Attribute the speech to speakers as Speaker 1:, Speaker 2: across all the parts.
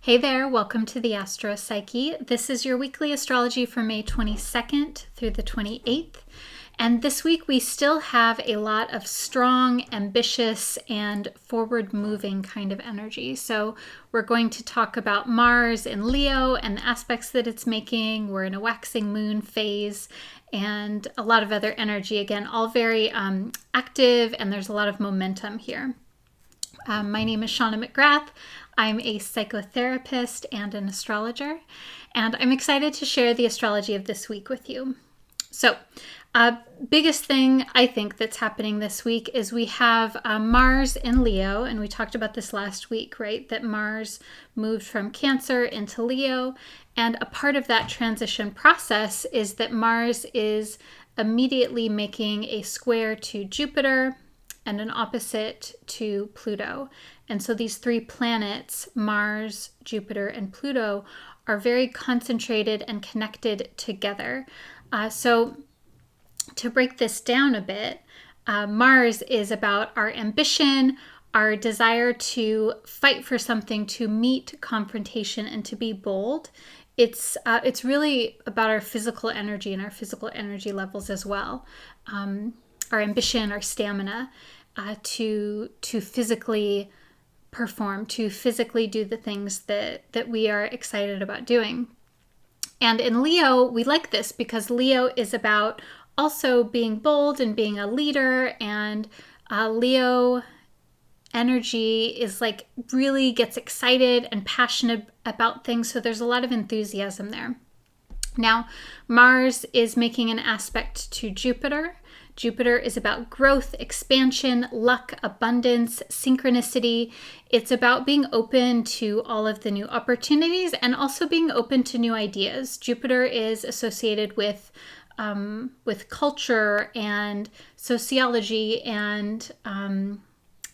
Speaker 1: Hey there, welcome to the Astro Psyche. This is your weekly astrology for May 22nd through the 28th. And this week we still have a lot of strong, ambitious, and forward-moving kind of energy. So we're going to talk about Mars in Leo and the aspects that it's making. We're in a waxing moon phase and a lot of other energy. Again, all very active, and there's a lot of momentum here. My name is Shawna McGrath. I'm a psychotherapist and an astrologer, and I'm excited to share the astrology of this week with you. So, biggest thing I think that's happening this week is we have Mars in Leo, and we talked about this last week, right? That Mars moved from Cancer into Leo, and a part of that transition process is that Mars is immediately making a square to Jupiter and an opposite to Pluto. And so these three planets, Mars, Jupiter, and Pluto, are very concentrated and connected together. So to break this down a bit, Mars is about our ambition, our desire to fight for something, to meet confrontation, and to be bold. It's really about our physical energy and our physical energy levels as well. Our ambition, our stamina, to physically perform, to physically do the things that we are excited about doing. And in Leo, we like this because Leo is about also being bold and being a leader, and Leo energy is like really gets excited and passionate about things, so there's a lot of enthusiasm there. Now, Mars is making an aspect to Jupiter. Jupiter is about growth, expansion, luck, abundance, synchronicity. It's about being open to all of the new opportunities and also being open to new ideas. Jupiter is associated with culture and sociology and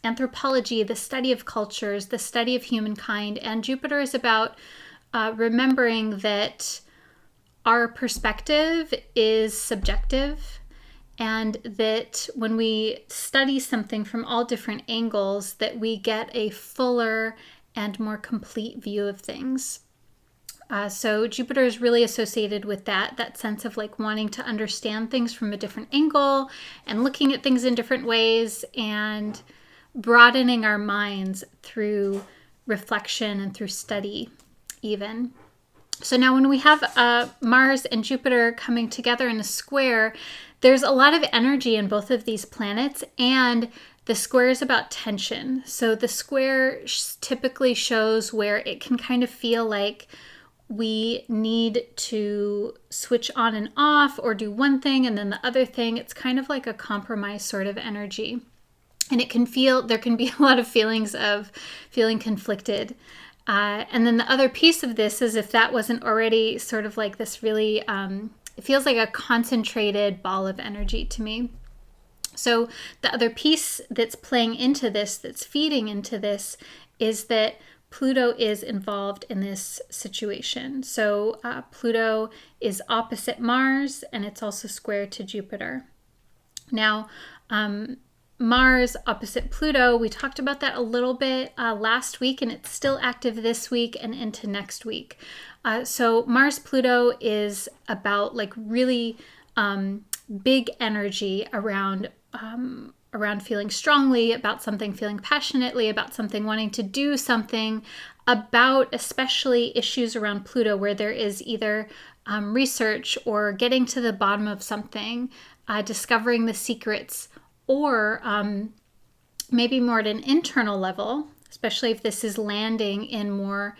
Speaker 1: anthropology, the study of cultures, the study of humankind. And Jupiter is about remembering that our perspective is subjective, and that when we study something from all different angles, that we get a fuller and more complete view of things. So Jupiter is really associated with that sense of like wanting to understand things from a different angle and looking at things in different ways and broadening our minds through reflection and through study even. So now when we have Mars and Jupiter coming together in a square, there's a lot of energy in both of these planets, and the square is about tension. So the square typically shows where it can kind of feel like we need to switch on and off or do one thing and then the other thing. It's kind of like a compromise sort of energy. And there can be a lot of feelings of feeling conflicted. And then the other piece of this is, if that wasn't already sort of like this really, it feels like a concentrated ball of energy to me. So the other piece that's playing into this, that's feeding into this, is that Pluto is involved in this situation. So Pluto is opposite Mars, and it's also square to Jupiter. Now, Mars opposite Pluto, we talked about that a little bit last week, and it's still active this week and into next week. So Mars-Pluto is about like really big energy around feeling strongly about something, feeling passionately about something, wanting to do something about especially issues around Pluto where there is either research or getting to the bottom of something, discovering the secrets, or maybe more at an internal level, especially if this is landing in more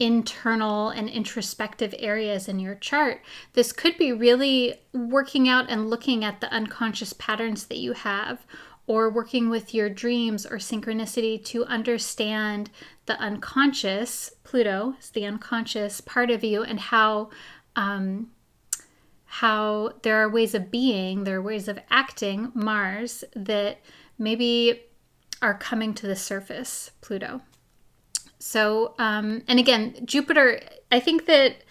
Speaker 1: internal and introspective areas in your chart. This could be really working out and looking at the unconscious patterns that you have, or working with your dreams or synchronicity to understand the unconscious. Pluto is the unconscious part of you, and how there are ways of being, there are ways of acting, Mars, that maybe are coming to the surface, Pluto. So, and again, Jupiter, I think that,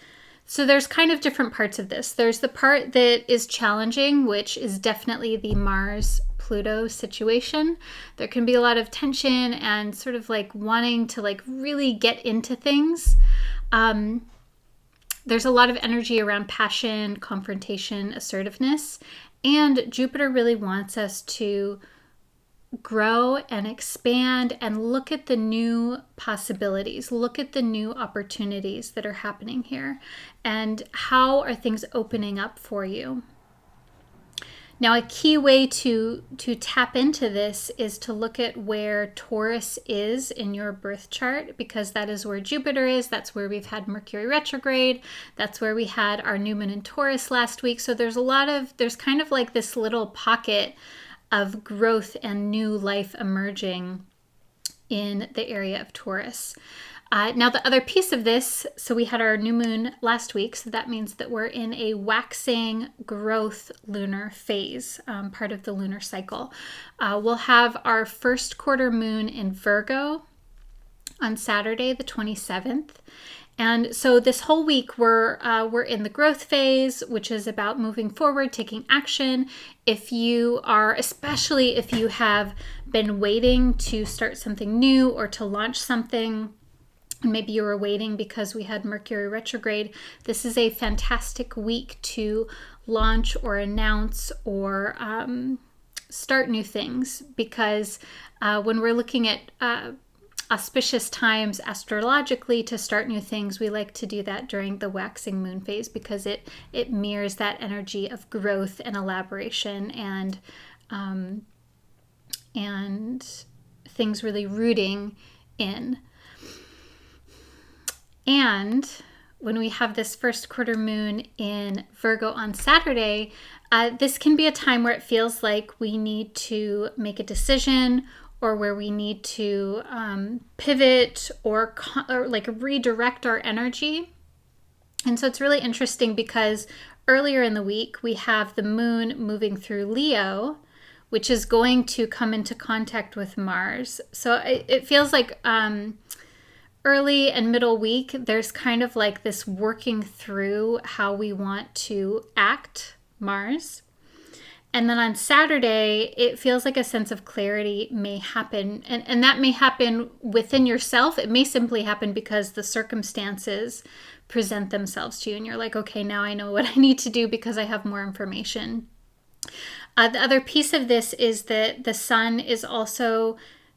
Speaker 1: so there's kind of different parts of this. There's the part that is challenging, which is definitely the Mars Pluto situation. There can be a lot of tension and sort of like wanting to like really get into things. There's a lot of energy around passion, confrontation, assertiveness, and Jupiter really wants us to grow and expand and look at the new possibilities, look at the new opportunities that are happening here, and how are things opening up for you. Now, a key way to tap into this is to look at where Taurus is in your birth chart, because that is where Jupiter is. That's where we've had Mercury retrograde. That's where we had our new moon in Taurus last week. So there's kind of like this little pocket of growth and new life emerging in the area of Taurus. Now, the other piece of this, so we had our new moon last week, so that means that we're in a waxing growth lunar phase, part of the lunar cycle. We'll have our first quarter moon in Virgo on Saturday, the 27th. And so this whole week we're in the growth phase, which is about moving forward, taking action. Especially if you have been waiting to start something new or to launch something, and maybe you were waiting because we had Mercury retrograde, this is a fantastic week to launch or announce or start new things, because when we're looking at auspicious times astrologically to start new things, we like to do that during the waxing moon phase, because it mirrors that energy of growth and elaboration and things really rooting in. And when we have this first quarter moon in Virgo on Saturday, this can be a time where it feels like we need to make a decision, or where we need to pivot or like redirect our energy. And so it's really interesting because earlier in the week, we have the moon moving through Leo, which is going to come into contact with Mars. So it feels like early and middle week, there's kind of like this working through how we want to act, Mars. And then on Saturday, it feels like a sense of clarity may happen. And that may happen within yourself. It may simply happen because the circumstances present themselves to you. And you're like, okay, now I know what I need to do because I have more information. The other piece of this is that the sun is also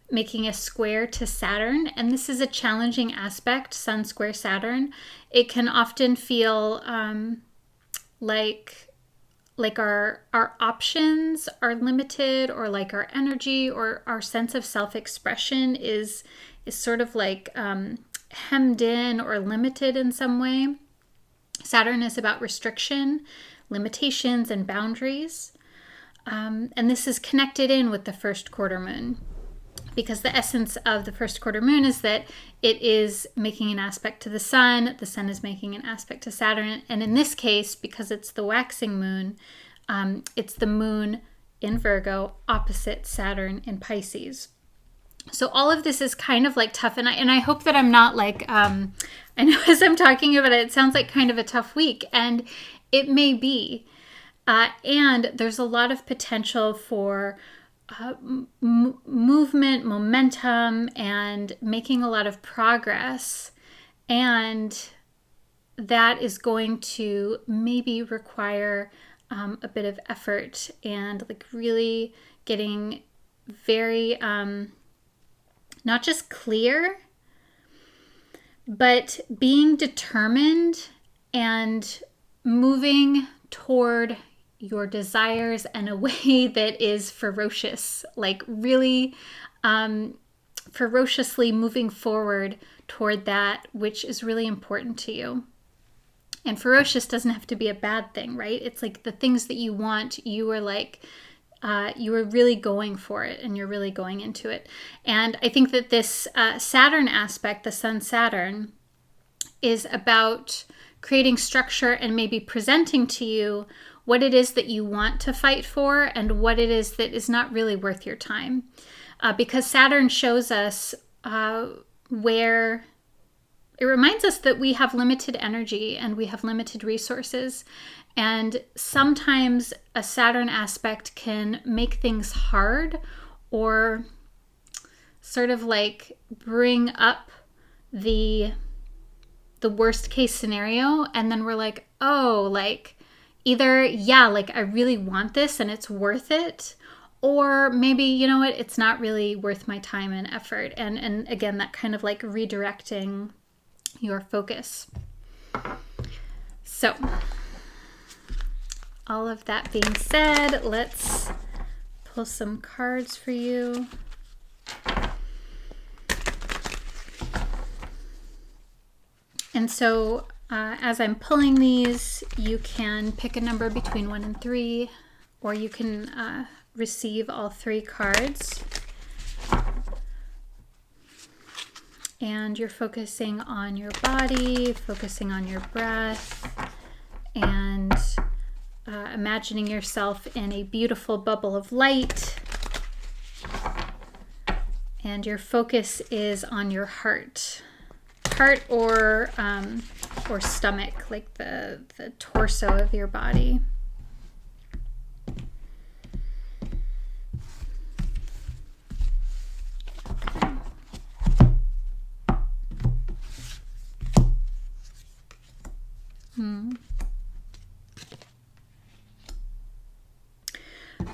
Speaker 1: making a square to Saturn. And this is a challenging aspect, Sun square Saturn. It can often feel like our options are limited, or like our energy or our sense of self-expression is sort of like hemmed in or limited in some way. Saturn is about restriction, limitations, and boundaries. And this is connected in with the first quarter moon, because the essence of the first quarter moon is that it is making an aspect to the sun is making an aspect to Saturn, and in this case, because it's the waxing moon, it's the moon in Virgo opposite Saturn in Pisces. So all of this is kind of like tough, and I hope that I'm not like, I know as I'm talking about it, it sounds like kind of a tough week, and it may be, and there's a lot of potential for movement, momentum, and making a lot of progress. And that is going to maybe require a bit of effort and like really getting very, not just clear, but being determined and moving toward your desires in a way that is ferocious, like really ferociously moving forward toward that which is really important to you. And ferocious doesn't have to be a bad thing, right? It's like the things that you want, you are like, you are really going for it and you're really going into it. And I think that this Saturn aspect, the Sun Saturn, is about creating structure and maybe presenting to you what it is that you want to fight for and what it is that is not really worth your time. Because Saturn shows us where it reminds us that we have limited energy and we have limited resources. And sometimes a Saturn aspect can make things hard or sort of like bring up the worst case scenario. And then we're like, oh, like either, yeah, like I really want this and it's worth it. Or maybe, you know what, it's not really worth my time and effort. And again, that kind of like redirecting your focus. So, all of that being said, let's pull some cards for you. And so, as I'm pulling these, you can pick a number between 1 and 3, or you can receive all 3 cards. And you're focusing on your body, focusing on your breath, and imagining yourself in a beautiful bubble of light. And your focus is on your heart or stomach, like the torso of your body.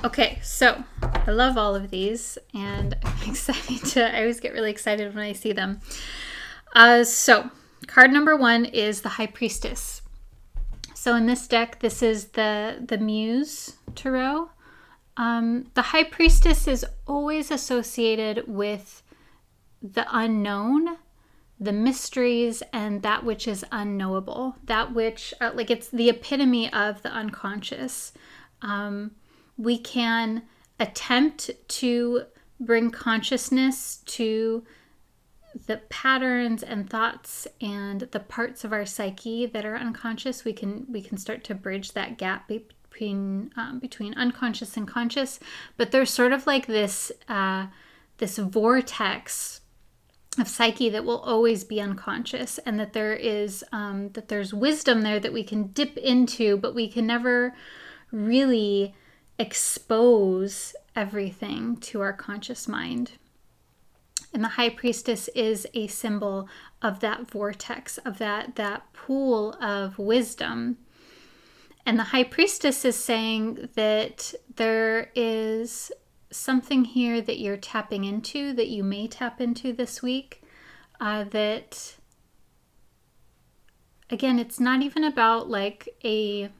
Speaker 1: Okay, so I love all of these, and I'm excited I always get really excited when I see them. So card number 1 is the High Priestess. So in this deck, this is the Muse Tarot. The High Priestess is always associated with the unknown, the mysteries, and that which is unknowable. That which, like, it's the epitome of the unconscious. We can attempt to bring consciousness to the patterns and thoughts and the parts of our psyche that are unconscious. We can start to bridge that gap between unconscious and conscious. But there's sort of like this vortex of psyche that will always be unconscious, and that there's wisdom there that we can dip into, but we can never really expose everything to our conscious mind. And the High Priestess is a symbol of that vortex, of that pool of wisdom. And the High Priestess is saying that there is something here that you're tapping into, that you may tap into this week, that, again, it's not even about like an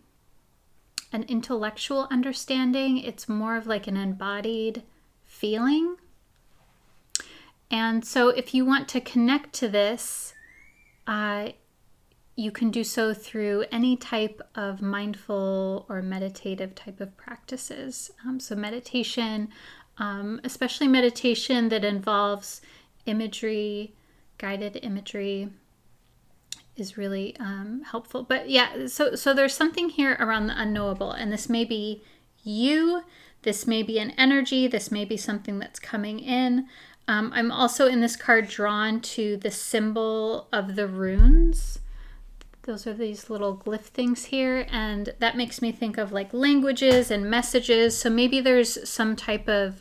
Speaker 1: intellectual understanding. It's more of like an embodied feeling. And so if you want to connect to this, you can do so through any type of mindful or meditative type of practices. So meditation, especially meditation that involves imagery, guided imagery, is really helpful. But yeah, so there's something here around the unknowable, and this may be you, this may be an energy, this may be something that's coming in. I'm also in this card drawn to the symbol of the runes. Those are these little glyph things here, and that makes me think of like languages and messages. So maybe there's some type of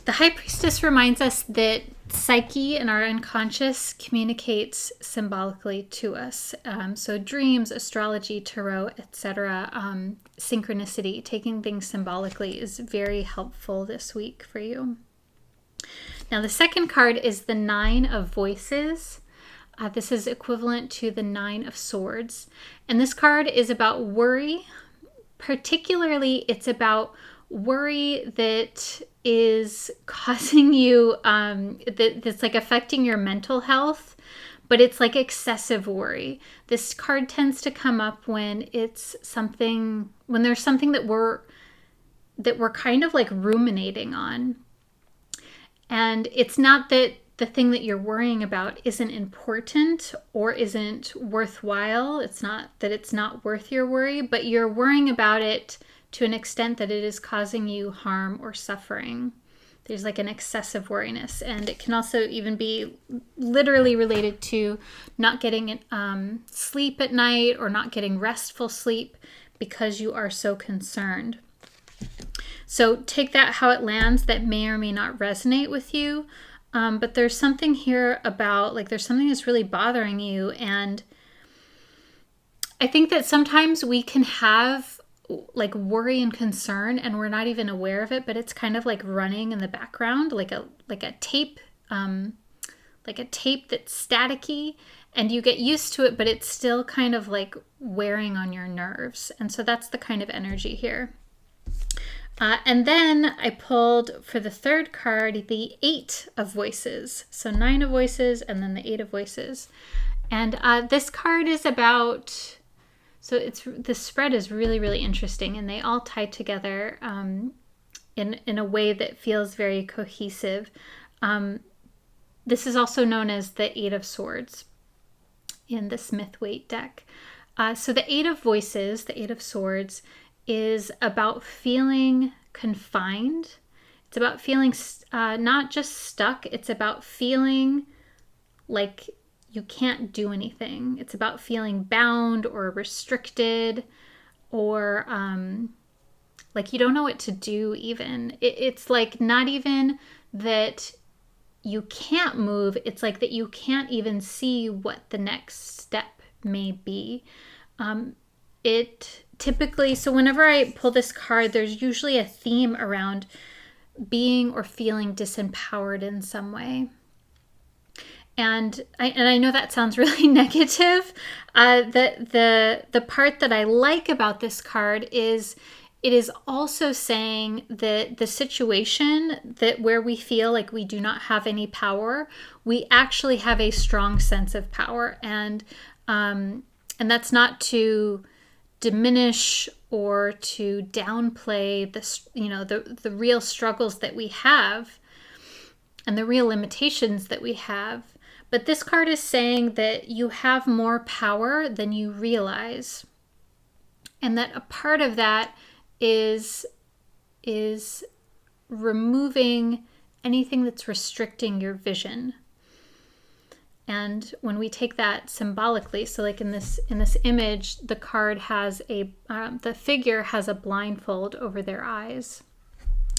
Speaker 1: the High Priestess reminds us that psyche and our unconscious communicates symbolically to us. So dreams, astrology, tarot, etc., synchronicity, taking things symbolically is very helpful this week for you. Now the second card is the 9 of Voices. This is equivalent to the 9 of Swords. And this card is about worry. Particularly, it's about worry that is causing you, that's like affecting your mental health, but it's like excessive worry. This card tends to come up when it's something, when there's something that we're kind of like ruminating on. And it's not that the thing that you're worrying about isn't important or isn't worthwhile. It's not that it's not worth your worry, but you're worrying about it to an extent that it is causing you harm or suffering, there's like an excessive worriness. And it can also even be literally related to not getting sleep at night or not getting restful sleep because you are so concerned. So take that how it lands. That may or may not resonate with you. But there's something here about, like, there's something that's really bothering you. And I think that sometimes we can have like worry and concern and we're not even aware of it, but it's kind of like running in the background, like a tape, like a tape that's staticky, and you get used to it, but it's still kind of like wearing on your nerves. And so that's the kind of energy here. And then I pulled for the third card, the 8 of Voices. So 9 of Voices and then the 8 of Voices. And this card is about, so the spread is really, really interesting, and they all tie together in a way that feels very cohesive. This is also known as the 8 of Swords in the Smith-Waite deck. So the 8 of Voices, the 8 of Swords, is about feeling confined. It's about feeling not just stuck. It's about feeling like you can't do anything. It's about feeling bound or restricted, or like you don't know what to do even. It's like not even that you can't move. It's like that you can't even see what the next step may be. It typically, so whenever I pull this card, there's usually a theme around being or feeling disempowered in some way. And I know that sounds really negative. The part that I like about this card is it is also saying that the situation that where we feel like we do not have any power, we actually have a strong sense of power. And that's not to diminish or to downplay the real struggles that we have and the real limitations that we have. But this card is saying that you have more power than you realize. And that a part of that is removing anything that's restricting your vision. And when we take that symbolically, so like in this image, the card has the figure has a blindfold over their eyes.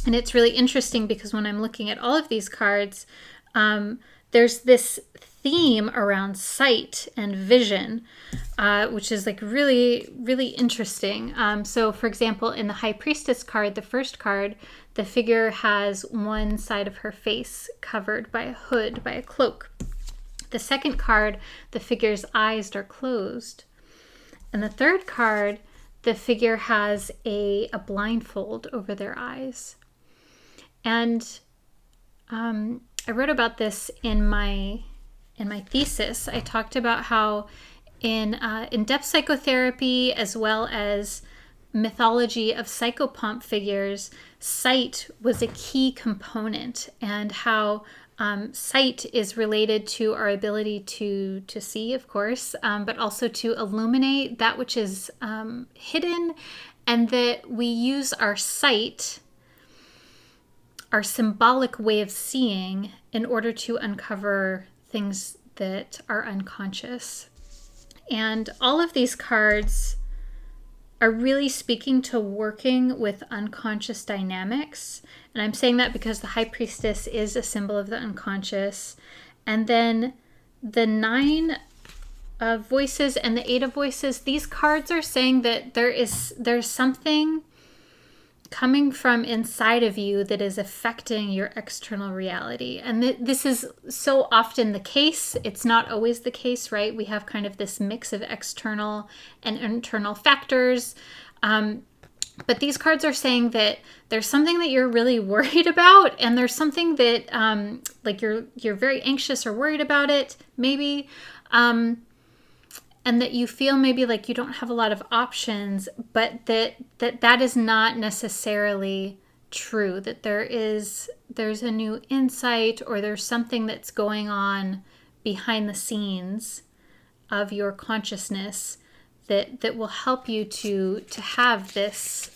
Speaker 1: And it's really interesting because when I'm looking at all of these cards, there's this theme around sight and vision, which is like really, really interesting. So for example, in the High Priestess card, the first card, the figure has one side of her face covered by a hood, by a cloak. The second card, the figure's eyes are closed. And the third card, the figure has a blindfold over their eyes. And I wrote about this in my thesis. I talked about how in in-depth psychotherapy, as well as mythology of psychopomp figures, sight was a key component, and how sight is related to our ability to see, of course, but also to illuminate that which is hidden, and that we use our sight, our symbolic way of seeing, in order to uncover things that are unconscious. And all of these cards are really speaking to working with unconscious dynamics. And I'm saying that because the High Priestess is a symbol of the unconscious. And then the 9 of Voices and the 8 of Voices, these cards are saying that there's something coming from inside of you that is affecting your external reality. And this is so often the case. It's not always the case, right? We have kind of this mix of external and internal factors. But these cards are saying that there's something that you're really worried about, and there's something that like you're very anxious or worried about it, maybe. And that you feel maybe like you don't have a lot of options, but that is not necessarily true, that there's a new insight, or there's something that's going on behind the scenes of your consciousness that will help you to have this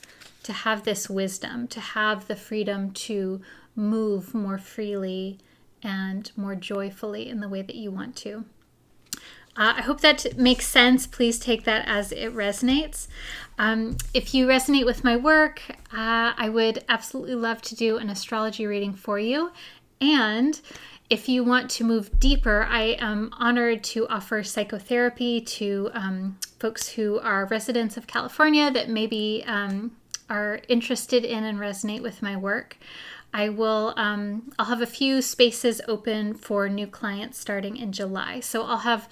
Speaker 1: wisdom, to have the freedom to move more freely and more joyfully in the way that you want to. I hope that makes sense. Please take that as it resonates. If you resonate with my work, I would absolutely love to do an astrology reading for you. And if you want to move deeper, I am honored to offer psychotherapy to folks who are residents of California that maybe are interested in and resonate with my work. I'll have a few spaces open for new clients starting in July. So I'll have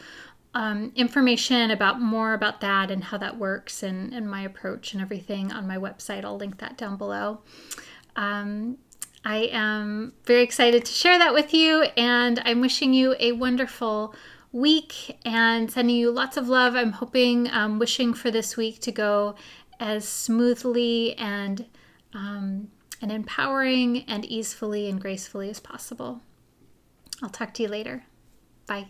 Speaker 1: information more about that and how that works and my approach and everything on my website. I'll link that down below. I am very excited to share that with you, and I'm wishing you a wonderful week and sending you lots of love. I'm hoping, wishing for this week to go as smoothly and empowering and easefully and gracefully as possible. I'll talk to you later. Bye.